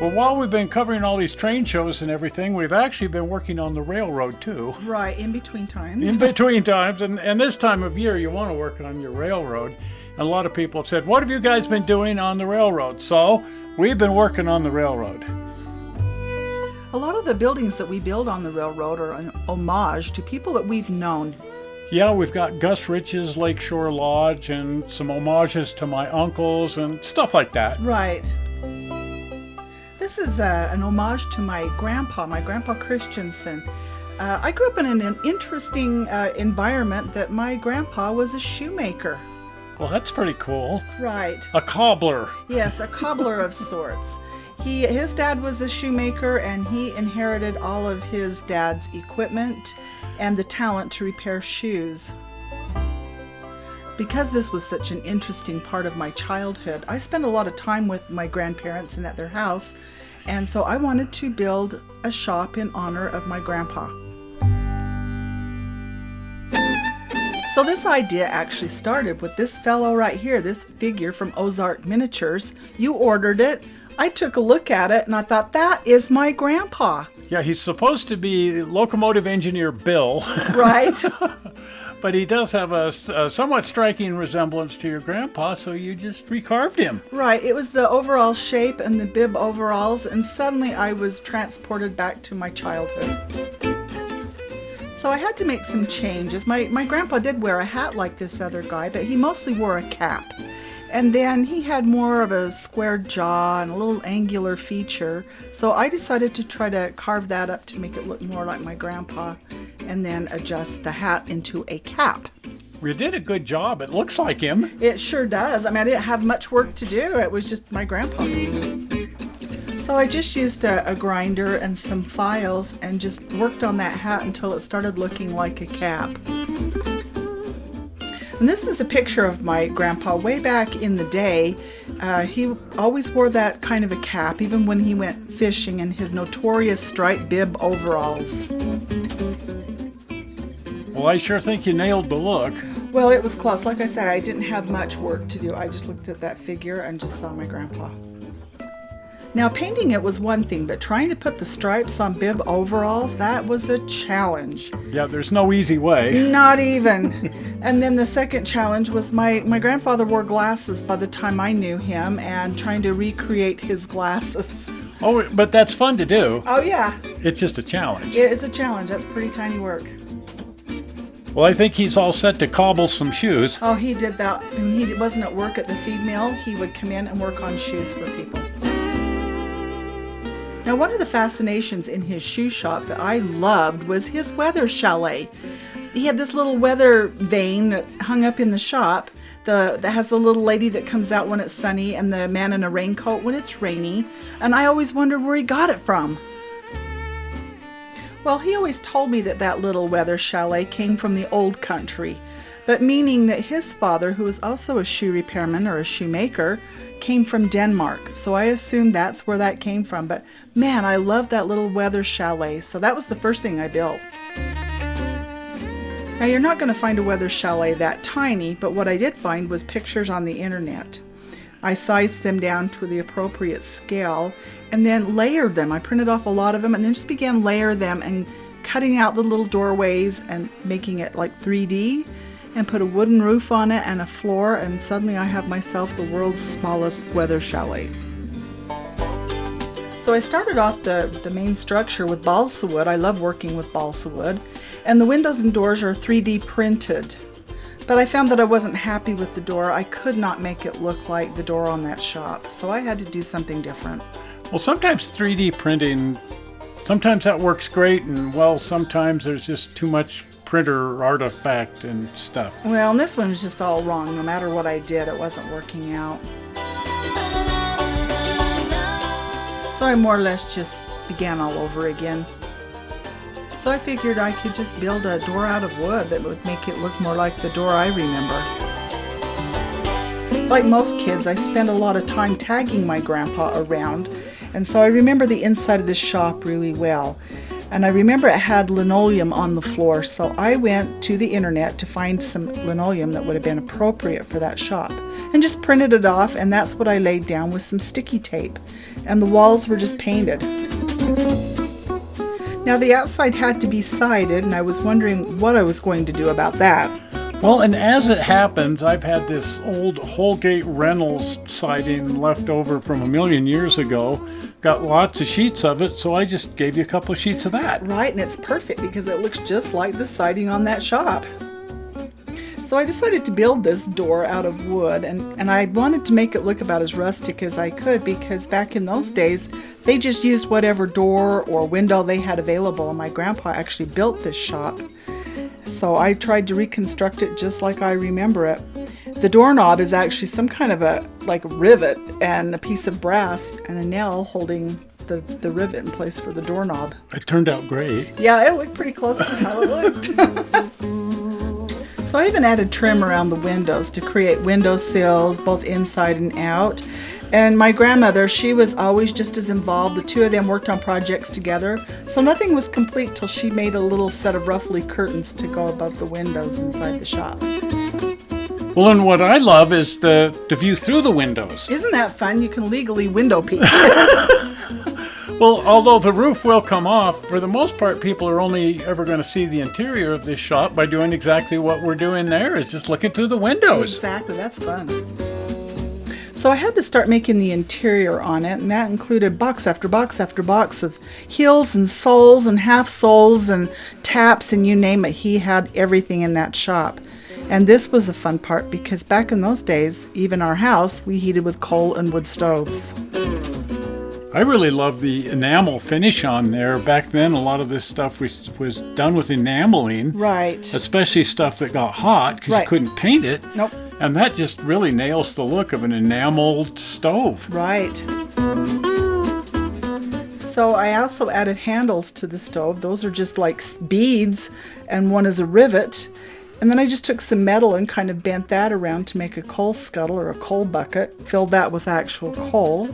But while we've been covering all these train shows and everything, we've actually been working on the railroad too. Right, in between times. In between times, and this time of year you want to work on your railroad. And a lot of people have said, what have you guys been doing on the railroad? So we've been working on the railroad. A lot of the buildings that we build on the railroad are an homage to people that we've known. Yeah, we've got Gus Rich's Lakeshore Lodge and some homages to my uncles and stuff like that. Right. This is an homage to my grandpa Christensen. I grew up in an interesting environment that my grandpa was a shoemaker. Well, that's pretty cool. Right. A cobbler. Yes, a cobbler of sorts. His dad was a shoemaker, and he inherited all of his dad's equipment and the talent to repair shoes. Because this was such an interesting part of my childhood, I spent a lot of time with my grandparents and at their house, and so I wanted to build a shop in honor of my grandpa. So this idea actually started with this fellow right here, this figure from Ozark Miniatures. You ordered it. I took a look at it and I thought, that is my grandpa. Yeah, he's supposed to be locomotive engineer Bill. Right. But he does have a somewhat striking resemblance to your grandpa, so you just recarved him. Right. It was the overall shape and the bib overalls, and suddenly I was transported back to my childhood. So I had to make some changes. My grandpa did wear a hat like this other guy, but he mostly wore a cap. And then he had more of a square jaw and a little angular feature. So I decided to try to carve that up to make it look more like my grandpa, and then adjust the hat into a cap. You did a good job. It looks like him. It sure does. I mean, I didn't have much work to do. It was just my grandpa. So I just used a grinder and some files and just worked on that hat until it started looking like a cap. And this is a picture of my grandpa way back in the day. He always wore that kind of a cap, even when he went fishing in his notorious striped bib overalls. Well, I sure think you nailed the look. Well, it was close. Like I said, I didn't have much work to do. I just looked at that figure and just saw my grandpa. Now, painting it was one thing, but trying to put the stripes on bib overalls, that was a challenge. Yeah, there's no easy way. Not even. And then the second challenge was my grandfather wore glasses by the time I knew him, and trying to recreate his glasses. Oh, but that's fun to do. Oh, yeah. It's just a challenge. It is a challenge. That's pretty tiny work. Well, I think he's all set to cobble some shoes. Oh, he did that. When he wasn't at work at the feed mill, he would come in and work on shoes for people. Now, one of the fascinations in his shoe shop that I loved was his weather chalet. He had this little weather vane that hung up in the shop that has the little lady that comes out when it's sunny and the man in a raincoat when it's rainy. And I always wondered where he got it from. Well, he always told me that little weather chalet came from the old country, but meaning that his father, who was also a shoe repairman or a shoemaker, came from Denmark. So I assumed that's where that came from. But man, I love that little weather chalet. So that was the first thing I built. Now, you're not going to find a weather chalet that tiny, but what I did find was pictures on the internet. I sized them down to the appropriate scale and then layered them. I printed off a lot of them and then just began layer them and cutting out the little doorways and making it like 3D, and put a wooden roof on it and a floor, and suddenly I have myself the world's smallest weather chalet. So I started off the main structure with balsa wood. I love working with balsa wood. And the windows and doors are 3D printed. But I found that I wasn't happy with the door. I could not make it look like the door on that shop. So I had to do something different. Well, sometimes 3D printing, sometimes that works great, and well, sometimes there's just too much printer artifact and stuff. Well, and this one was just all wrong. No matter what I did, it wasn't working out. So I more or less just began all over again. So I figured I could just build a door out of wood that would make it look more like the door I remember. Like most kids, I spent a lot of time tagging my grandpa around, and so I remember the inside of this shop really well. And I remember it had linoleum on the floor, so I went to the internet to find some linoleum that would have been appropriate for that shop. and just printed it off, and that's what I laid down with some sticky tape. And the walls were just painted. Now the outside had to be sided, and I was wondering what I was going to do about that. Well, and as it happens, I've had this old Holgate Reynolds siding left over from a million years ago. Got lots of sheets of it, so I just gave you a couple of sheets of that. Right, and it's perfect because it looks just like the siding on that shop. So I decided to build this door out of wood, and I wanted to make it look about as rustic as I could, because back in those days, they just used whatever door or window they had available, and my grandpa actually built this shop. So I tried to reconstruct it just like I remember it. The doorknob is actually some kind of a rivet and a piece of brass and a nail holding the rivet in place for the doorknob. It turned out great. Yeah, it looked pretty close to how it looked. So I even added trim around the windows to create window sills, both inside and out. And my grandmother, she was always just as involved. The two of them worked on projects together. So nothing was complete till she made a little set of ruffly curtains to go above the windows inside the shop. Well, and what I love is the view through the windows. Isn't that fun? You can legally window peek. Well, although the roof will come off, for the most part, people are only ever going to see the interior of this shop by doing exactly what we're doing there, is just looking through the windows. Exactly, that's fun. So I had to start making the interior on it, and that included box after box after box of heels and soles and half soles and taps and you name it. He had everything in that shop. And this was a fun part because back in those days, even our house, we heated with coal and wood stoves. I really love the enamel finish on there. Back then, a lot of this stuff was done with enameling. Right. Especially stuff that got hot because you couldn't paint it. Nope. And that just really nails the look of an enameled stove. Right. So I also added handles to the stove. Those are just like beads, and one is a rivet. And then I just took some metal and kind of bent that around to make a coal scuttle or a coal bucket. Filled that with actual coal.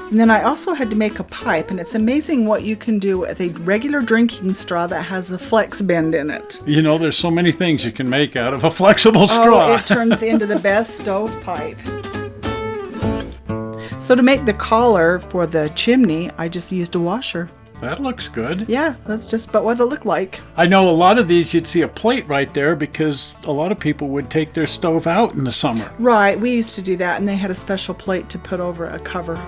And then I also had to make a pipe, and it's amazing what you can do with a regular drinking straw that has a flex bend in it. You know, there's so many things you can make out of a flexible straw. Oh, it turns into the best stovepipe. So to make the collar for the chimney, I just used a washer. That looks good. Yeah, that's just about what it looked like. I know a lot of these you'd see a plate right there because a lot of people would take their stove out in the summer. Right, we used to do that, and they had a special plate to put over a cover.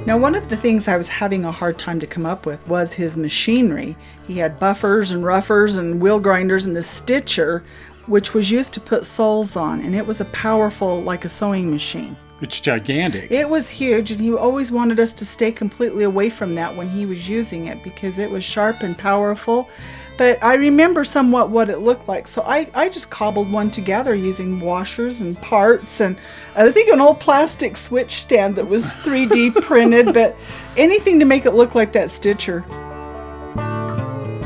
Now, one of the things I was having a hard time to come up with was his machinery. He had buffers and roughers and wheel grinders and the stitcher, which was used to put soles on, and it was a powerful, like a sewing machine. It's gigantic. It was huge, and he always wanted us to stay completely away from that when he was using it because it was sharp and powerful. But I remember somewhat what it looked like, so I just cobbled one together using washers and parts, and I think an old plastic switch stand that was 3D printed, but anything to make it look like that stitcher.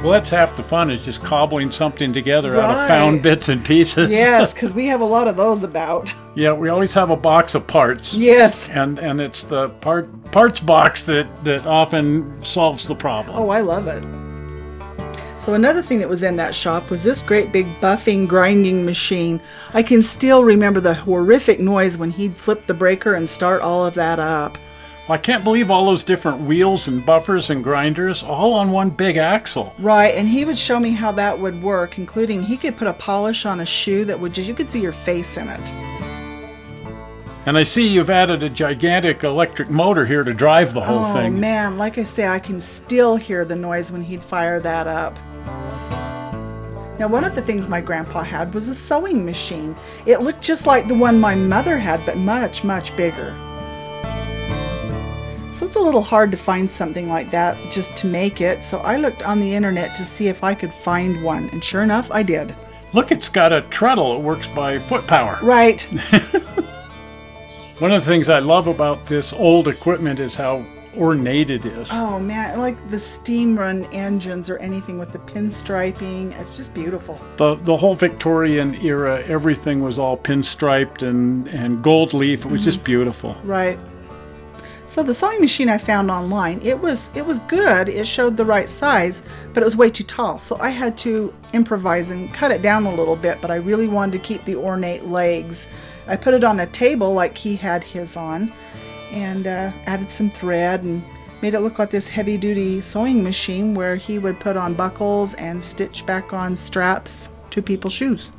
Well, that's half the fun, is just cobbling something together out of found bits and pieces. Yes, because we have a lot of those about. Yeah, we always have a box of parts. Yes. And it's the parts box that often solves the problem. Oh, I love it. So another thing that was in that shop was this great big buffing grinding machine. I can still remember the horrific noise when he'd flip the breaker and start all of that up. I can't believe all those different wheels and buffers and grinders all on one big axle. Right, and he would show me how that would work, including he could put a polish on a shoe that would just, you could see your face in it. And I see you've added a gigantic electric motor here to drive the whole thing. Oh man, like I say, I can still hear the noise when he'd fire that up. Now, one of the things my grandpa had was a sewing machine. It looked just like the one my mother had, but much, much bigger. So it's a little hard to find something like that just to make it, so I looked on the internet to see if I could find one, and sure enough, I did. Look, it's got a treadle. It works by foot power. Right. One of the things I love about this old equipment is how ornate it is. Oh man, like the steam run engines or anything with the pinstriping, it's just beautiful. The whole Victorian era, everything was all pinstriped and gold leaf. It was just beautiful. Right. So the sewing machine I found online, it was good. It showed the right size, but it was way too tall. So I had to improvise and cut it down a little bit, but I really wanted to keep the ornate legs. I put it on a table like he had his on, and added some thread and made it look like this heavy-duty sewing machine where he would put on buckles and stitch back on straps to people's shoes.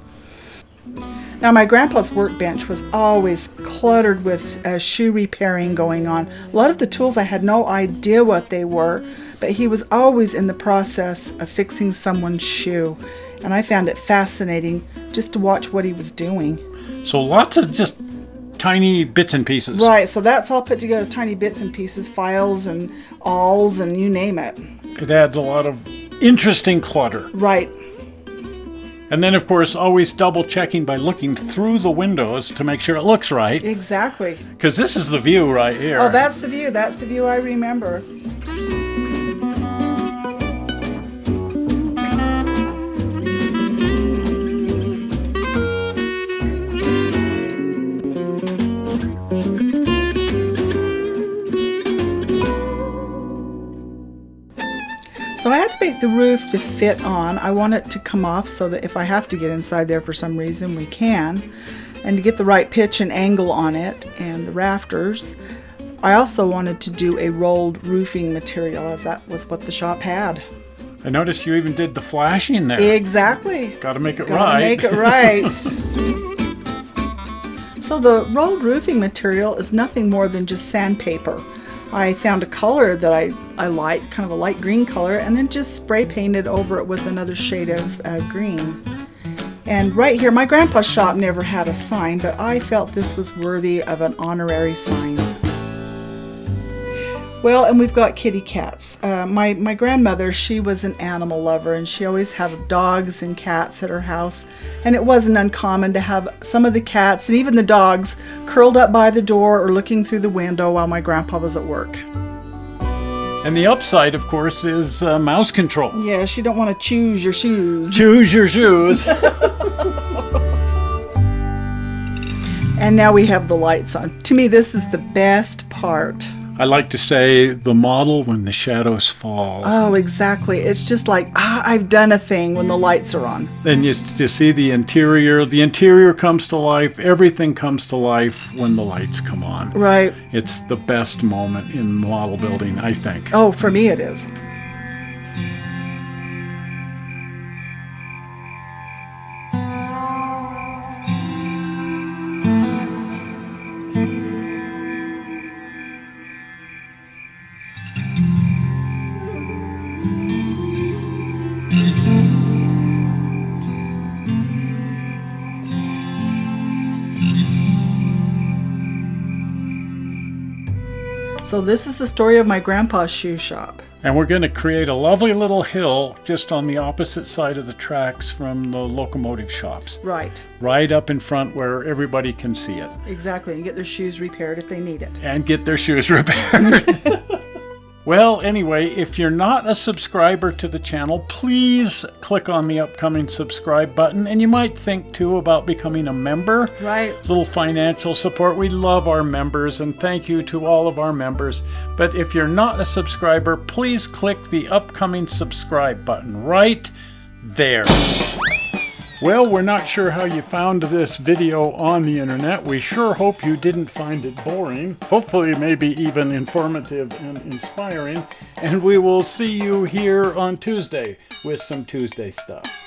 Now, my grandpa's workbench was always cluttered with shoe repairing going on. A lot of the tools I had no idea what they were, but he was always in the process of fixing someone's shoe. And I found it fascinating just to watch what he was doing. So lots of just tiny bits and pieces. Right, so that's all put together, tiny bits and pieces, files and awls and you name it. It adds a lot of interesting clutter. Right. And then, of course, always double checking by looking through the windows to make sure it looks right. Exactly. Because this is the view right here. Oh, that's the view. That's the view I remember. So I had to make the roof to fit on. I want it to come off so that if I have to get inside there for some reason, we can. And to get the right pitch and angle on it and the rafters. I also wanted to do a rolled roofing material, as that was what the shop had. I noticed you even did the flashing there. Exactly. Got to make it Gotta right. make it right. So the rolled roofing material is nothing more than just sandpaper. I found a color that I liked, kind of a light green color, and then just spray painted over it with another shade of green. And right here, my grandpa's shop never had a sign, but I felt this was worthy of an honorary sign. Well, and we've got kitty cats. My grandmother, she was an animal lover, and she always had dogs and cats at her house. And it wasn't uncommon to have some of the cats and even the dogs curled up by the door or looking through the window while my grandpa was at work. And the upside, of course, is mouse control. Yes, you don't want to choose your shoes. Choose your shoes. And now we have the lights on. To me, this is the best part. I like to say the model when the shadows fall. Oh, exactly. It's just like, I've done a thing when the lights are on. And you see the interior. The interior comes to life. Everything comes to life when the lights come on. Right. It's the best moment in model building, I think. Oh, for me it is. So this is the story of my grandpa's shoe shop. And we're going to create a lovely little hill just on the opposite side of the tracks from the locomotive shops. Right. Right up in front where everybody can see it. Exactly, and get their shoes repaired if they need it. And get their shoes repaired. Well, anyway, if you're not a subscriber to the channel, please click on the upcoming subscribe button. And you might think, too, about becoming a member. Right. Little financial support. We love our members, and thank you to all of our members. But if you're not a subscriber, please click the upcoming subscribe button right there. Well, we're not sure how you found this video on the internet. We sure hope you didn't find it boring. Hopefully, maybe even informative and inspiring. And we will see you here on Tuesday with some Tuesday stuff.